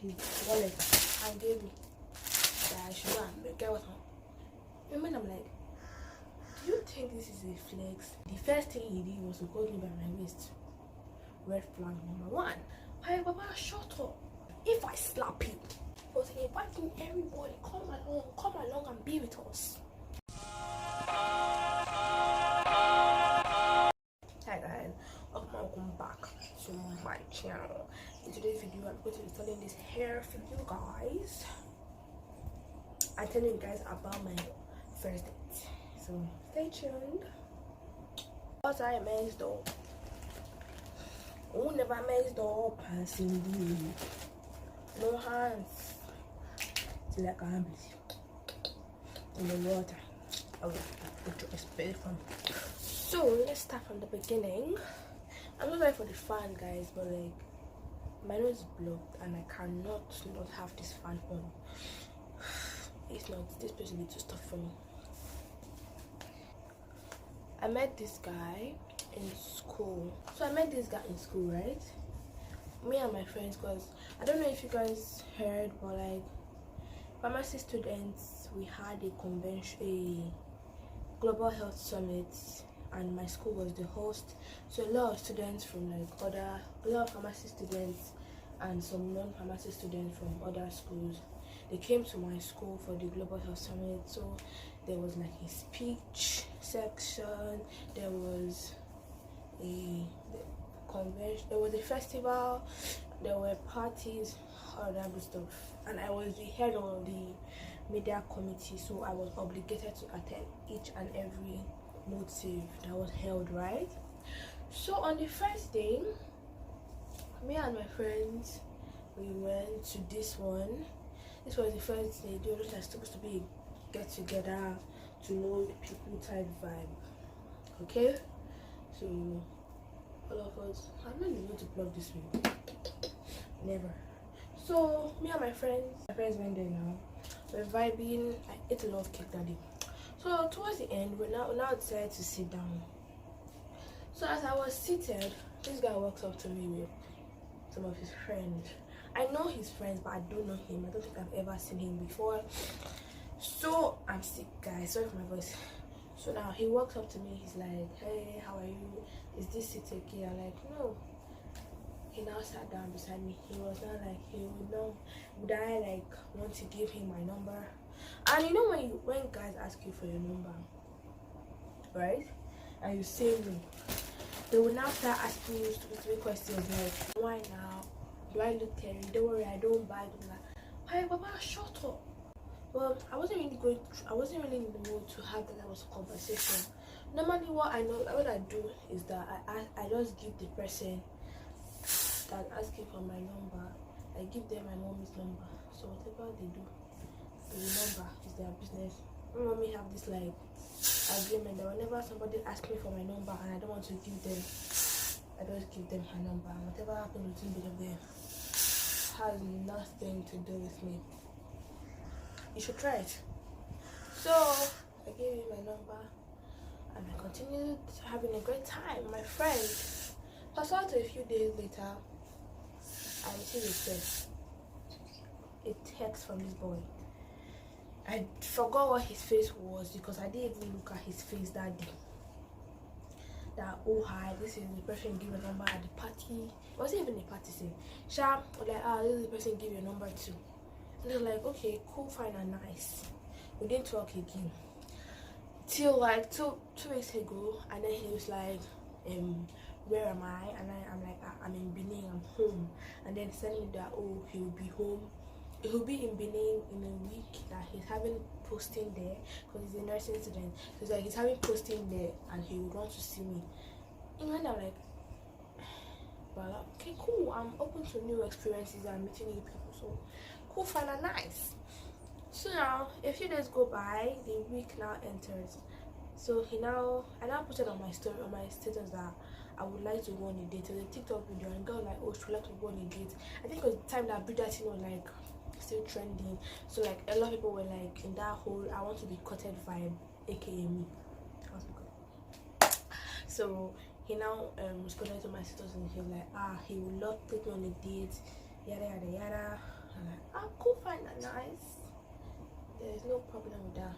his wallet and gave me that I should go and get what I'm. And I'm like, do you think this is a flex? The first thing he did was to hold me by my waist. Red flag number one. Hey, Baba, shut up. If I slap you, but inviting everybody, come along and be with us. Hi guys, welcome back to my channel. In today's video, I'm going to be telling this hair for you guys. I'm telling you guys about my first date. So stay tuned. What I messed up. Who never messed up and seen no hands till I can in the water. I will put your spell from. So let's start from the beginning. I'm not ready for the fan, guys, but like my nose is blocked and I cannot not have this fan on. It's not, this place will be too tough for me. I met this guy in school. So I met this guy in school, right? Me and my friends, because I don't know if you guys heard, but like pharmacy students, we had a convention, a global health summit, and my school was the host. So a lot of students from like a lot of pharmacy students and some non-pharmacy students from other schools, they came to my school for the global health summit. So there was like a speech section, there was a convention, there was a festival, there were parties, all that good stuff, and I was the head of the media committee, so I was obligated to attend each and every motive that was held, right? So on the first day, me and my friends, we went to this one. This was the first day. It was like supposed to be a get together to know people type vibe. Okay, so all of us, I'm not even going to plug this way. Never. So me and my friends went there now. We're vibing. I ate a lot of cake that day. So towards the end, we now decided to sit down. So as I was seated, this guy walks up to me with some of his friends. I know his friends, but I don't know him. I don't think I've ever seen him before. So I'm sick, guys. Sorry for my voice. So now he walks up to me. He's like, "Hey, how are you? Is this seat okay?" I'm like, "No." He now sat down beside me. He was not like, he would know, would I like want to give him my number? And you know when guys ask you for your number, right? And you say no, they will now start asking you stupid questions like, why now? Do I look terrible? Don't worry, I don't buy them. Like, hey, Baba, shut up. Well, I wasn't really in the mood to have that type of conversation. Normally, what I do is that I just give the person that asking for my number, I give them my mommy's number. So whatever they do, the number is their business. My mommy have this like agreement that whenever somebody asks me for my number and I don't want to give them, I just give them her number. And whatever happens between both of them has nothing to do with me. You should try it. So I gave him my number and I continued having a great time. My friend, fast forward to a few days later, I received a text from this boy. I forgot what his face was because I didn't even look at his face that day. That, oh hi, this is the person give a number at the party. It wasn't even a party thing. Sharp, like, this is the person give your number to. And they were like, okay, cool, fine and nice. We didn't talk again till like two weeks ago, and then he was like, where am I? And I'm like, I'm in Benin, I'm home. And then telling me that, oh, he will be home. He will be in Benin in a week, that he's having posting there because he's a nursing student. So it's like he's having posting there and he would want to see me. And I'm like, well, okay, cool. I'm open to new experiences and meeting new people. So cool, fun and nice. So now a few days go by, the week now enters. So I now put it on my story, on my status, that I would like to go on a date. So the TikTok video and girl like, oh, she would like to go on a date. I think it was the time that Bridgerton was like still trending. So like a lot of people were like in that whole I want to be courted vibe, aka me. So he now responded to my status and he was like, he would love to take me on a date, yada yada yada. I'm like, I could find that nice. There's no problem with that.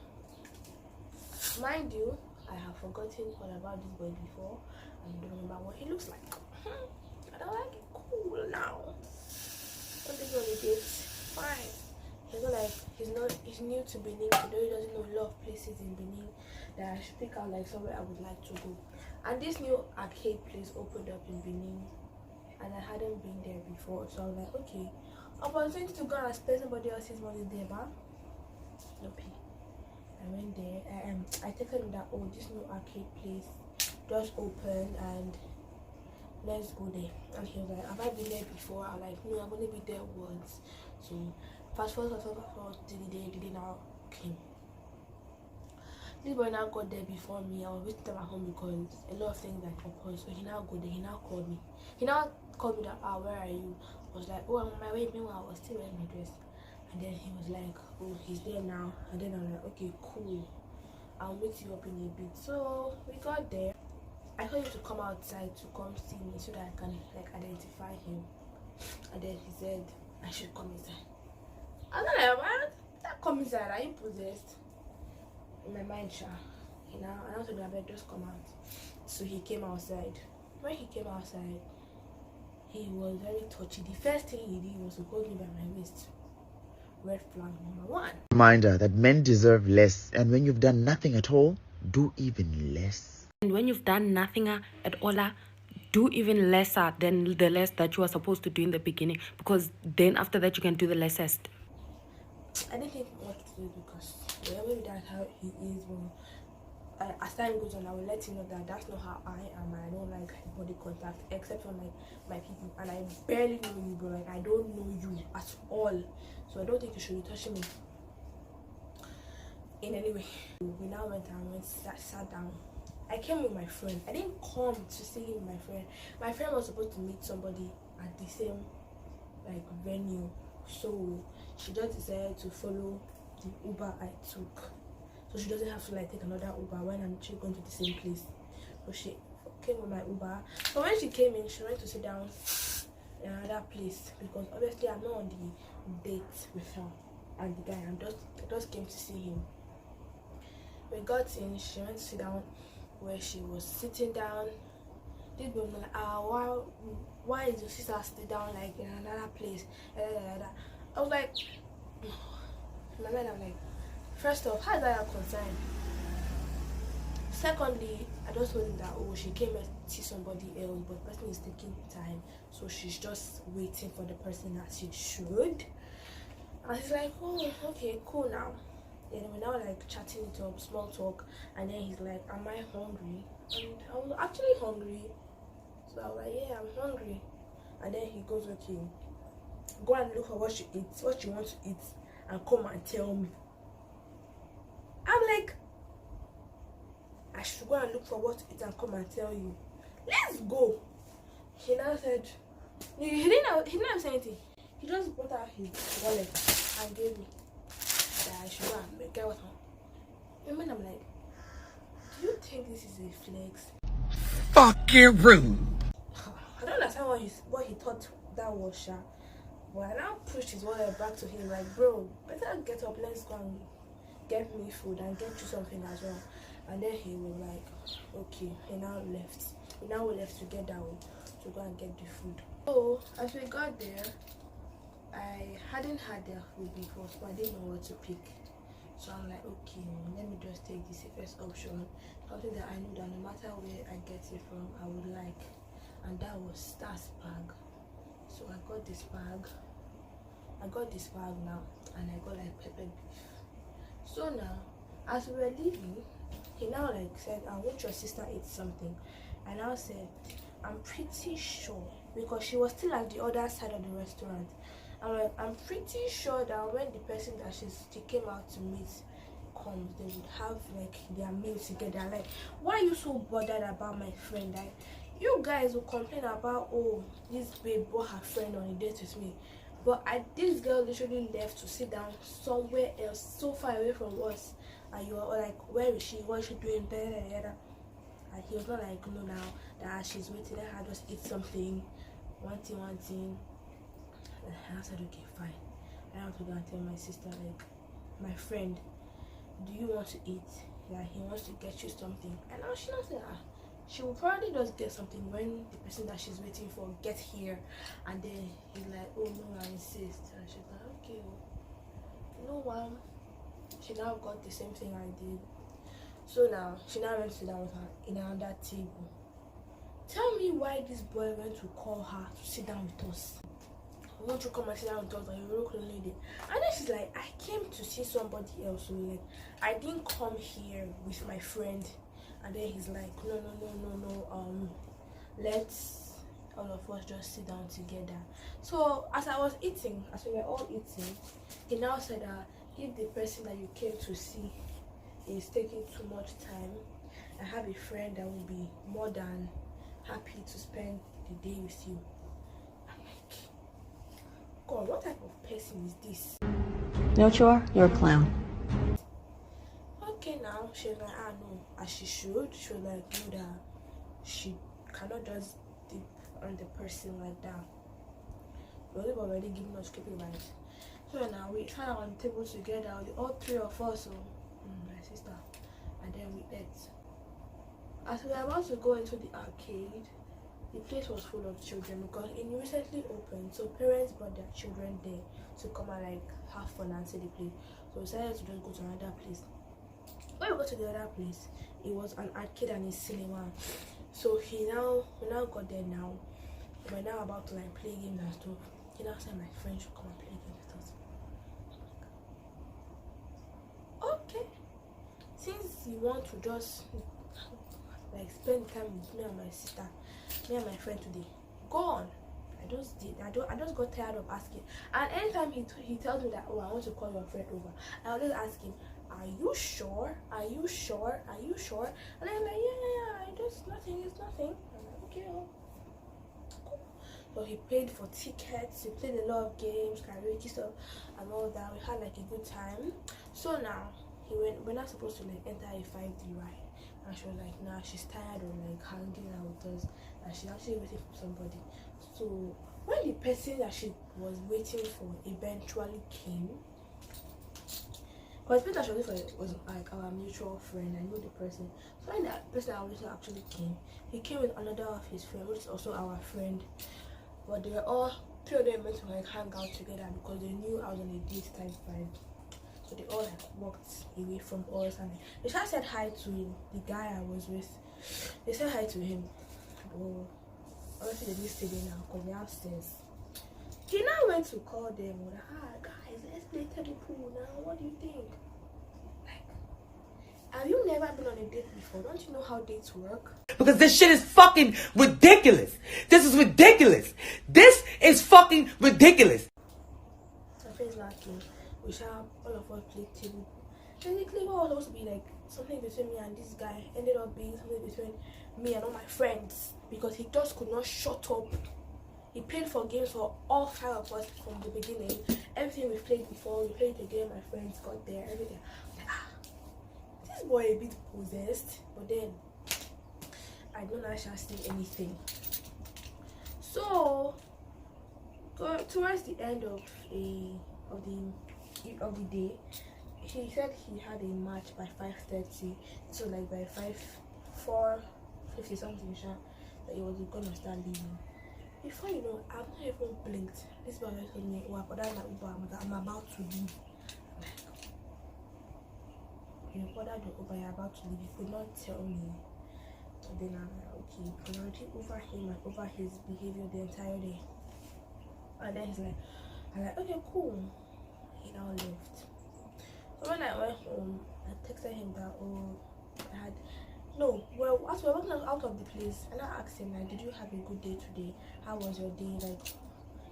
Mind you, I have forgotten all about this boy before. I don't remember what he looks like. I don't like it. Cool now. Don't take on a date. Fine. He's new to Benin, although he doesn't know a lot of places in Benin that I should pick out like somewhere I would like to go. And this new arcade place opened up in Benin and I hadn't been there before, so I was like, okay, opportunity to go and spend somebody else's money there, but nope. I went there. I texted him that, oh, this new arcade place just opened and let's go there. And he was like, have I been there before? I'm like, no, I've only been there once. So fast forward, till the day now came. This boy now got there before me. I was waiting at home because a lot of things like occurred. So he now got there. He now called me. He now called me that, where are you? I was like, oh, I'm on my way. Meanwhile, I was still wearing my dress. And then he was like, oh, he's there now. And then I'm like, okay, cool. I'll meet you up in a bit. So we got there. I told him to come outside to come see me so that I can like identify him. And then he said I should come inside. I was like, what? That come inside? Are you possessed? In my mind, you know, and I told him, I better just come out. So he came outside. When he came outside, he was very touchy. The first thing he did was to hold me by my waist. Red flag number 1. Reminder that men deserve less, and when you've done nothing at all, do even less. And when you've done nothing at all, do even lesser than the less that you are supposed to do in the beginning, because then after that you can do the lessest. I didn't think what to do because maybe that's how he is. But as time goes on, I will let you know that that's not how I am. I don't like body contact except for my people, and I barely know you, bro. Like I don't know you at all, so I don't think you should be touching me in any way. We now went and sat down. I came with my friend. I didn't come to see him with my friend. My friend was supposed to meet somebody at the same like venue, so she just decided to follow the Uber I took, so she doesn't have to like take another Uber when I'm actually going to the same place. So she came with my Uber. So when she came in, she went to sit down in another place because obviously I'm not on the date with her and the guy. I just came to see him. We got in. She went to sit down where she was sitting down. This boy was like, why is your sister sit down like in another place? I was like, in my mind I'm like, first off, how is that your concern? Secondly, I just told him that, oh, she came and see somebody else, but the person is taking time, so she's just waiting for the person that she should. And he's like, oh, okay, cool now. Then we're now like chatting it up, small talk, and then he's like, am I hungry? And I was actually hungry, so I was like, yeah, I'm hungry. And then he goes, okay, go and look for what she eats, what she wants to eat, and come and tell me. I'm like, I should go and look for what to eat and come and tell you. Let's go. He now said, he didn't say anything. He just brought out his wallet and gave me that I should go and get what I want. And I'm like, do you think this is a flex? Fucking rude. I don't understand what he thought that was, Sha. But I now pushed his wallet back to him like, bro, better get up, let's go and get me food and get you something as well. And then he was like, okay. He now left. We now left together to go and get the food. So as we got there, I hadn't had their food before, so I didn't know what to pick. So I'm like, okay, let me just take the safest option, something that I know that no matter where I get it from, I would like. And that was that spag. So I got this bag. Now, and I got like peppered beef. So now, as we were leaving, he now like said, I want your sister eat something. And I said, I'm pretty sure, because she was still at the other side of the restaurant. I'm pretty sure that when the person that she came out to meet comes, they would have like their meal together. Like, why are you so bothered about my friend? Like, you guys will complain about, oh, this babe brought her friend on a date with me, but this girl literally left to sit down somewhere else, so far away from us, and you are like, where is she? What is she doing? And he was not like, no, now that she's waiting, let her just eat something, one thing. And I said, okay, fine. I have to go and tell my sister, like, my friend, do you want to eat? Like, he wants to get you something. And now she knows that she will probably just get something when the person that she's waiting for get here, and then he's like, oh no, I insist. And she's like, okay, no one. She now got the same thing I did. So now she now went to sit down with her in another table. Tell me why this boy went to call her to sit down with us. Won't you come and sit down with us? Like, you look lonely there. And then she's like, I came to see somebody else. So like, I didn't come here with my friend. And then he's like, no. Let's all of us just sit down together. So as I was eating, as we were all eating, he now said that if the person that you came to see is taking too much time, I have a friend that will be more than happy to spend the day with you. I'm like, God, what type of person is this? No chore, you're a clown. Okay, now she's like, no, as she should. She was like, no, that she cannot just dip on the person like that. But they've already given us creepy vibes. So now we sat on the table together, all three of us, so my sister, and then we ate. As we were about to go into the arcade, the place was full of children because it recently opened, so parents brought their children there to come and like have fun and see the place. So we decided to just go to another place. When we got to the other place, it was an arcade and a cinema. So we now got there now. We're now about to like play games and stuff. He now said my friend should come and play games with us. Okay. Since you want to just like spend time with me and my sister, me and my friend today, go on. I just got tired of asking. And anytime he tells me that, oh, I want to call your friend over, I'll just ask him, are you sure? Are you sure? Are you sure? And I'm like, yeah, it's nothing. I'm like, okay, cool. So he paid for tickets, he played a lot of games, karaoke stuff and all that. We had like a good time. So now we're not supposed to like enter a 5D ride. And she was like, nah, she's tired of like hanging out with us, and she's actually waiting for somebody. So when the person that she was waiting for eventually came, because the person that she was waiting for was like our mutual friend, I know the person. So when that person that was waiting actually came, he came with another of his friends, which is also our friend. But they were all three of them meant to like hang out together because they knew I was on a date type vibe. So they all like walked away from us, and they just said hi to the guy I was with. They said hi to him. But obviously they didn't stay there now because they're upstairs. He now went to call them. Guys, let's play table pool now. What do you think? Like, have you never been on a date before? Don't you know how dates work? Because this shit is fucking ridiculous. This is ridiculous. This is fucking ridiculous. My friend's laughing. We shall all of us play table. Technically, what was supposed to be like something between me and this guy ended up being something between me and all my friends because he just could not shut up. He played for games for all five of us from the beginning. Everything we played before, we played again. My friends got there, everything. I was like, this boy a bit possessed, but then I don't actually see anything. So towards the end of the day, he said he had a match by 5:30, so like by 4:50 something that he was gonna start leaving. Before you know, I've not even blinked. This boy told me, oh, I'm about to leave. You ordered the Uber, you're about to leave. You could not tell me. So then I'm like, okay, I'm already over him and over his behavior the entire day. And then I'm like, okay, cool. He now left. So when I went home, I texted him that, as we were walking out of the place, and I asked him, like, did you have a good day today? How was your day? Like,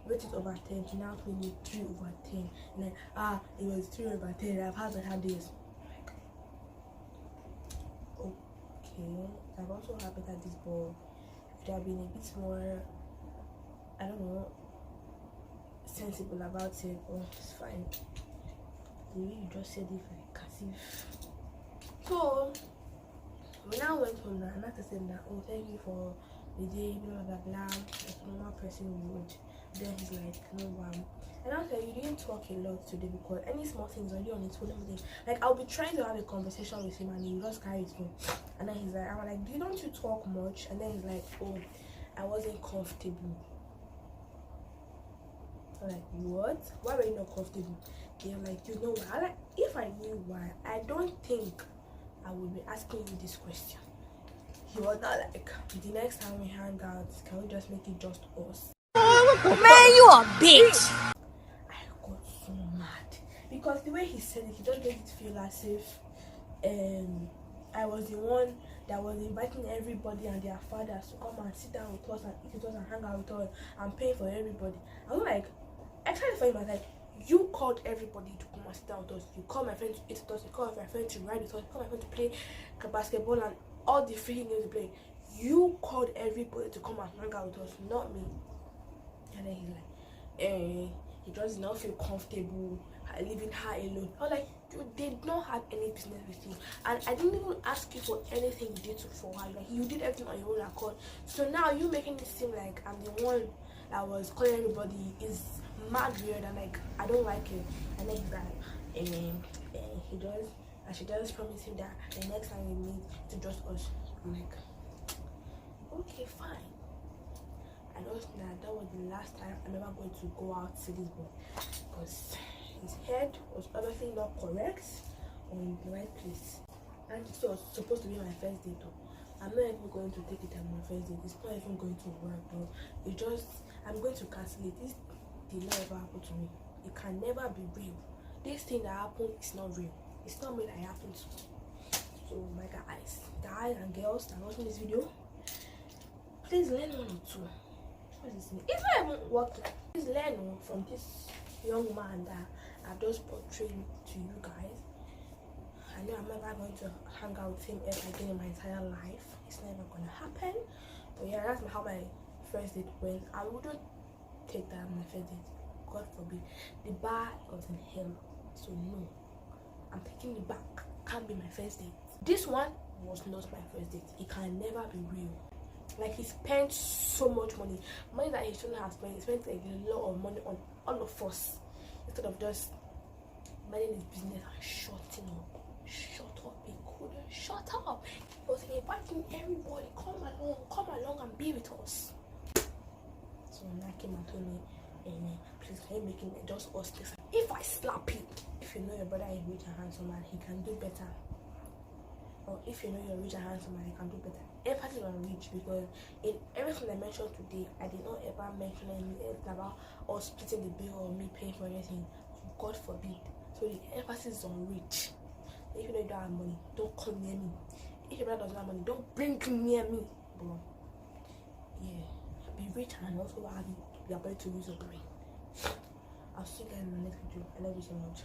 rated over 10. He now told me 3 over 10. And like, it was 3 over 10. I've had better days. Like, okay. I've also had better days, but if have been a bit more, I don't know, sensible about it, it's fine. The way you just said it, like, as if. So we now went home now, and I told him that, oh, thank you for the day, blah blah blah, like a normal person would. Then he's like, no, And I was like, you didn't talk a lot today because any small things already on his phone, everything. Like, I'll be trying to have a conversation with him and he just carry his phone. And then he's like, I'm like, don't you talk much? And then he's like, oh, I wasn't comfortable. I'm like, what? Why were you not comfortable? They're like, you know why? Like, if I knew why, I don't think I would be asking you this question. He was not like, the next time we hang out, can we just make it just us? Man, you a bitch! I got so mad because the way he said it, he just made it feel as if I was the one that was inviting everybody and their fathers to come and sit down with us and eat with us and hang out with us and pay for everybody. I was like, I tried to find my like, you called everybody to come and sit down with us. You called my friend to eat with us. You called my friend to ride with us. You called my friend to play basketball and all the free games to play. You called everybody to come and hang out with us, not me. And then he's like, he does not feel comfortable leaving her alone. I was like, you did not have any business with you, and I didn't even ask you for anything you did for her. Like, you did everything on your own accord. So now you making it seem like I'm the one that was calling everybody is mad weird, and like I don't like it. And then he's like, he does, and she does promise him that the next time we meet to just us. I'm like, okay, fine. I know that was the last time I'm ever going to go out to this boy because his head was obviously not correct or in the right place. And it was supposed to be my first date though. I'm not even going to take it as my first date. It's not even going to work though. I'm going to cancel it. This did not ever happen to me. It can never be real. This thing that happened is not real. It's not me that it happened to. So my guys and girls that are watching this video, please learn one or two. It's not even working. Please learn from this young man that I've just portrayed to you guys. I know I'm never going to hang out with him ever again in my entire life. It's never going to happen. But yeah, that's how my first date went. I wouldn't take that as my first date. God forbid. The bar was in hell. So no, I'm taking it back. Can't be my first date. This one was not my first date. It can never be real. Like, he spent so much money that he shouldn't have spent. He spent like a lot of money on all of us instead of just minding his business and shutting up. Shut up, he couldn't shut up. He was inviting everybody, come along and be with us. So I came and told me, please can you make it just us this? If I slap him, if you know your brother is rich and handsome and he can do better, or if you know you're rich and handsome and he can do better, emphasis on rich, because in everything I mentioned today, I did not ever mention anything about us splitting the bill or me paying for anything. God forbid. So the emphasis is on rich. If you know you don't have money, don't come near me. If your brother doesn't have money, don't bring him near me. But yeah, be rich and also have the ability to use your brain. I'll see you guys in the next video. I love you so much.